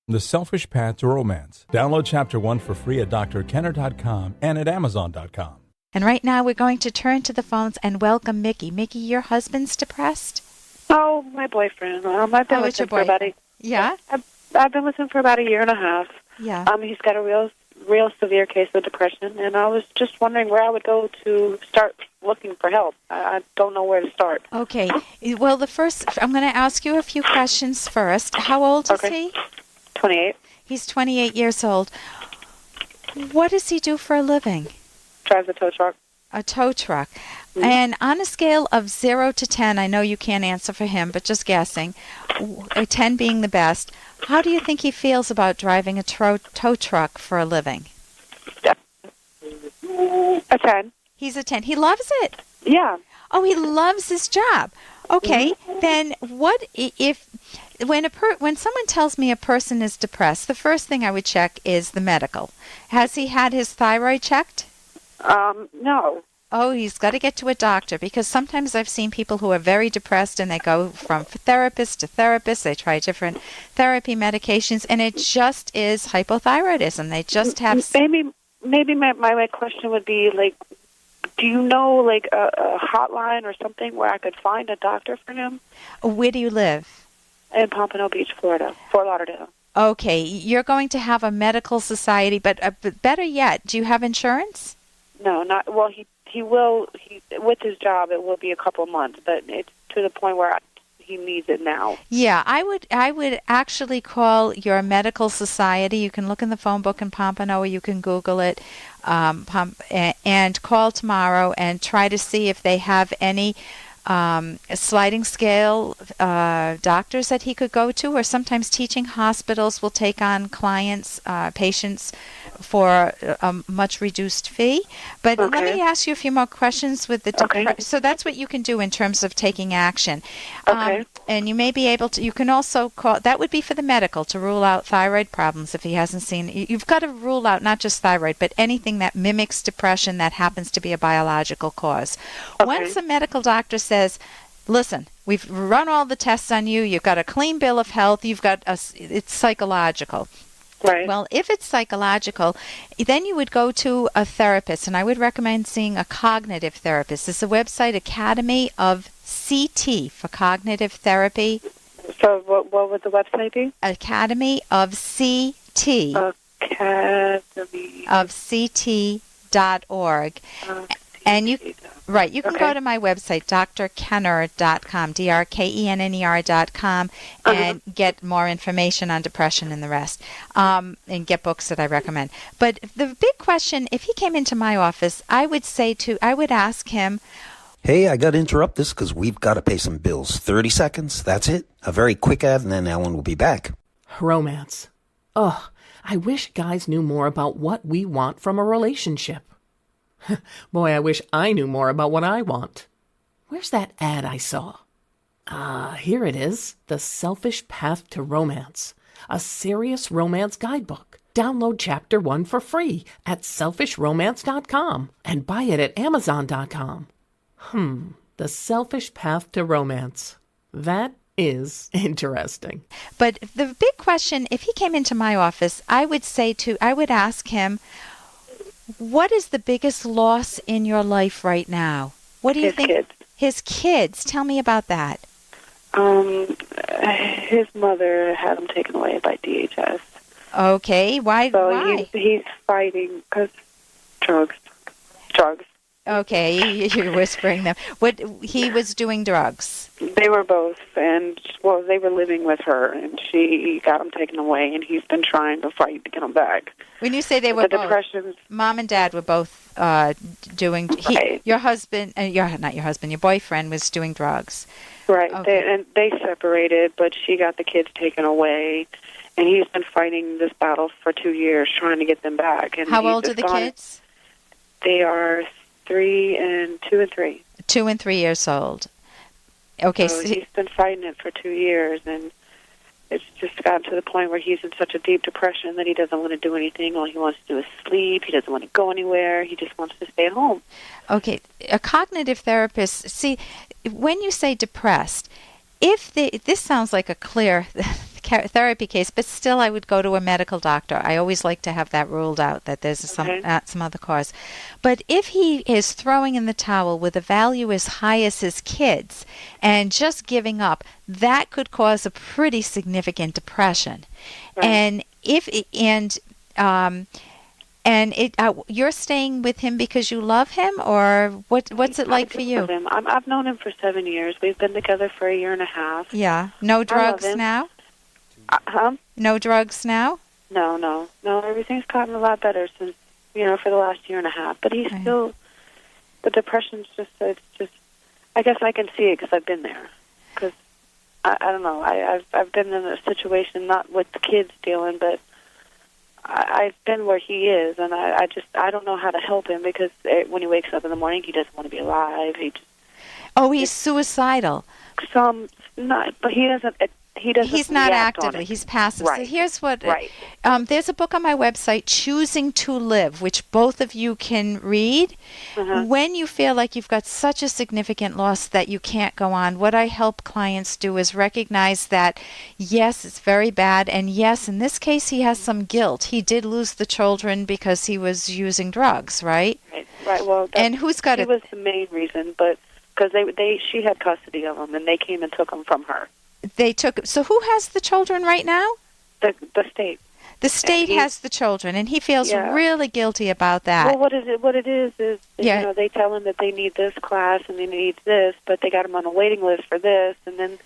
The Selfish Path to Romance. Download Chapter 1 for free at drkenner.com and at amazon.com. And right now we're going to turn to the phones and welcome Mickey. Mickey, your husband's depressed? Oh, my boyfriend. I've been with him for about I've been with him for about a year and a half. Yeah. He's got a real severe case of depression, and I was just wondering where I would go to start looking for help. I don't know where to start. Okay. Well, I'm going to ask you a few questions first. How old is he? 28. He's 28 years old. What does he do for a living? Drives a tow truck. A tow truck. Mm-hmm. And on a scale of 0 to 10, I know you can't answer for him, but just guessing, 10 being the best, how do you think he feels about driving a tow truck for a living? A 10. He's a 10. He loves it? Yeah. Oh, he loves his job. Okay, then what if... When someone tells me a person is depressed, the first thing I would check is the medical. Has he had his thyroid checked? No. Oh, he's got to get to a doctor, because sometimes I've seen people who are very depressed and they go from therapist to therapist. They try different therapy medications, and it just is hypothyroidism. They just have... Maybe my question would be, like, do you know, like, a hotline or something where I could find a doctor for him? Where do you live? In Pompano Beach, Florida, Fort Lauderdale. Okay, you're going to have a medical society, but better yet, do you have insurance? No, not well. He will. With his job, it will be a couple months, but it's to the point where he needs it now. Yeah, I would actually call your medical society. You can look in the phone book in Pompano, or you can Google it, and call tomorrow and try to see if they have any sliding scale doctors that he could go to, or sometimes teaching hospitals will take on patients for a much reduced fee. But let me ask you a few more questions with the so that's what you can do in terms of taking action. And you may be able to, you can also call, that would be for the medical, to rule out thyroid problems if he hasn't seen, you've got to rule out not just thyroid, but anything that mimics depression that happens to be a biological cause. Once a medical doctor says, listen, we've run all the tests on you, you've got a clean bill of health, it's psychological. Right. Well, if it's psychological, then you would go to a therapist, and I would recommend seeing a cognitive therapist. It's a website, Academy of CT, for cognitive therapy. So what would the website be? Academy of CT. Academy of CT.org. And you can go to my website, drkenner.com, drkenner.com, and get more information on depression and the rest, and get books that I recommend. But the big question, if he came into my office, I would ask him, hey, I got to interrupt this because we've got to pay some bills. 30 seconds, that's it. A very quick ad, and then Ellen will be back. Romance. Ugh, I wish guys knew more about what we want from a relationship. Boy, I wish I knew more about what I want. Where's that ad I saw? Here it is. The Selfish Path to Romance. A serious romance guidebook. Download Chapter 1 for free at selfishromance.com and buy it at amazon.com. The Selfish Path to Romance. That is interesting. But the big question, if he came into my office, I would ask him, what is the biggest loss in your life right now? What do you think? Kids. His kids. Tell me about that. His mother had him taken away by DHS. Okay. Why? He's fighting because drugs. Okay, you're whispering them. What, he was doing drugs? They were both, and they were living with her, and she got him taken away, and he's been trying to fight to get him back. When you say they were both, Mom and Dad were both doing. Right. Your husband, not your husband, your boyfriend was doing drugs. Right. Okay. They separated, but she got the kids taken away, and he's been fighting this battle for 2 years, trying to get them back. And how old are the kids? They are 2 and 3. 2 and 3 years old. Okay. So he's been fighting it for 2 years, and it's just gotten to the point where he's in such a deep depression that he doesn't want to do anything. All he wants to do is sleep. He doesn't want to go anywhere. He just wants to stay at home. Okay. A cognitive therapist, see, when you say depressed, this sounds like a clear therapy case, but still I would go to a medical doctor. I always like to have that ruled out, that there's some other cause. But if he is throwing in the towel with a value as high as his kids and just giving up, that could cause a pretty significant depression. Right. You're staying with him because you love him, or what's it like for you? I've known him for 7 years. We've been together for 1.5 years. Yeah. No drugs now? No drugs now? No. Everything's gotten a lot better since, for the last 1.5 years. But he's still, the depression's it's just, I guess I can see it because I've been there. Because, I don't know, I've been in a situation, not with the kids dealing, but I've been where he is, and I don't know how to help him because when he wakes up in the morning, he doesn't want to be alive. He's suicidal. But he doesn't. He's not actively. He's passive. Right. So here's what. Right. There's a book on my website, Choosing to Live, which both of you can read. When you feel like you've got such a significant loss that you can't go on, what I help clients do is recognize that, yes, it's very bad, and yes, in this case, he has some guilt. He did lose the children because he was using drugs, right? Right. Well, and who's got it? was the main reason, but because she had custody of him, and they came and took him from her. They took. So who has the children right now? The state. The state has the children, and he feels really guilty about that. Well, what it is they tell him that they need this class and they need this, but they got him on a waiting list for this, and then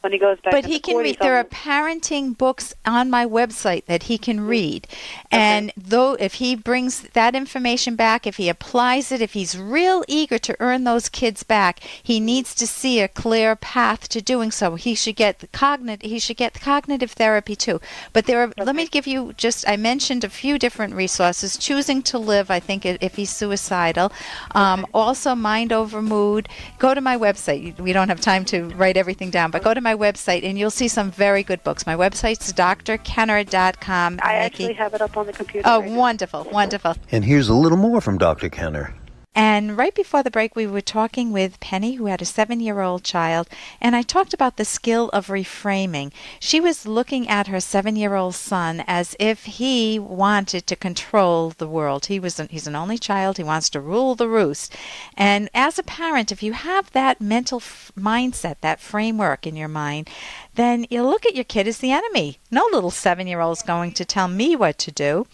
when he goes back, but he can read. There are parenting books on my website that he can read, and though if he brings that information back, if he applies it, if he's real eager to earn those kids back, he needs to see a clear path to doing so. He should get the cognitive therapy too. But there are. Let me give you I mentioned a few different resources. Choosing to Live, I think, if he's suicidal. Also, Mind Over Mood. Go to my website. We don't have time to write everything down, but go to my website and you'll see some very good books. My website's drkenner.com. I actually have it up on the computer. Oh, right, wonderful. And here's a little more from Dr. Kenner. And right before the break, we were talking with Penny, who had a 7-year-old child, and I talked about the skill of reframing. She was looking at her 7-year-old son as if he wanted to control the world. He's an only child. He wants to rule the roost. And as a parent, if you have that mental mindset, that framework in your mind, then you look at your kid as the enemy. No little 7-year-old's going to tell me what to do.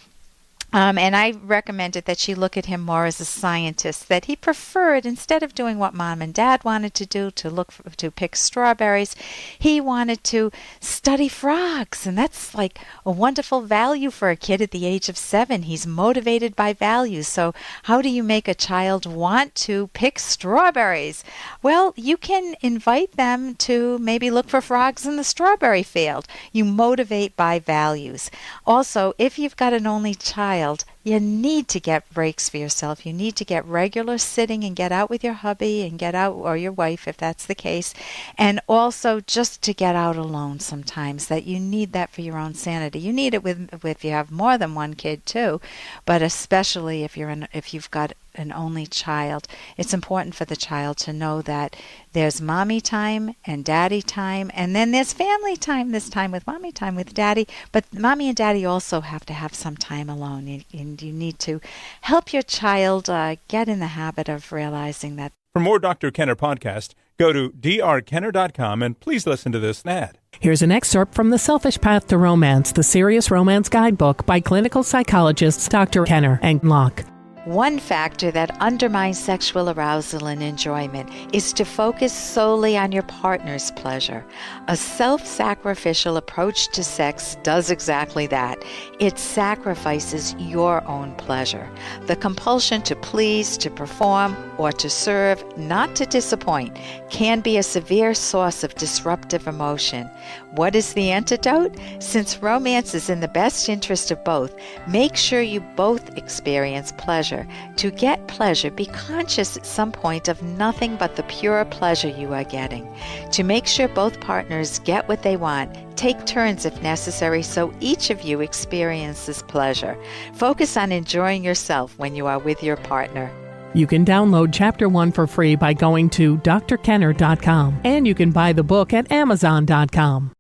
And I recommended that she look at him more as a scientist, that he preferred, instead of doing what Mom and Dad wanted to do, to pick strawberries, he wanted to study frogs. And that's like a wonderful value for a kid at the age of 7. He's motivated by values. So how do you make a child want to pick strawberries? Well, you can invite them to maybe look for frogs in the strawberry field. You motivate by values. Also, if you've got an only child, you need to get breaks for yourself. You need to get regular sitting and get out with your hubby and get out, or your wife if that's the case, and also just to get out alone sometimes. That you need that for your own sanity. You need it if you have more than one kid too, but especially if you've got an only child. It's important for the child to know that there's mommy time and daddy time, and then there's family time, this time with mommy, time with daddy, but mommy and daddy also have to have some time alone, and you need to help your child get in the habit of realizing that. For more Dr. Kenner podcast, go to drkenner.com and please listen to this ad. Here's an excerpt from The Selfish Path to Romance, the Serious Romance Guidebook by clinical psychologists Dr. Kenner and Locke. One factor that undermines sexual arousal and enjoyment is to focus solely on your partner's pleasure. A self-sacrificial approach to sex does exactly that. It sacrifices your own pleasure. The compulsion to please, to perform, or to serve, not to disappoint, can be a severe source of disruptive emotion. What is the antidote? Since romance is in the best interest of both, make sure you both experience pleasure. To get pleasure, be conscious at some point of nothing but the pure pleasure you are getting. To make sure both partners get what they want, take turns if necessary so each of you experiences pleasure. Focus on enjoying yourself when you are with your partner. You can download Chapter 1 for free by going to drkenner.com, and you can buy the book at amazon.com.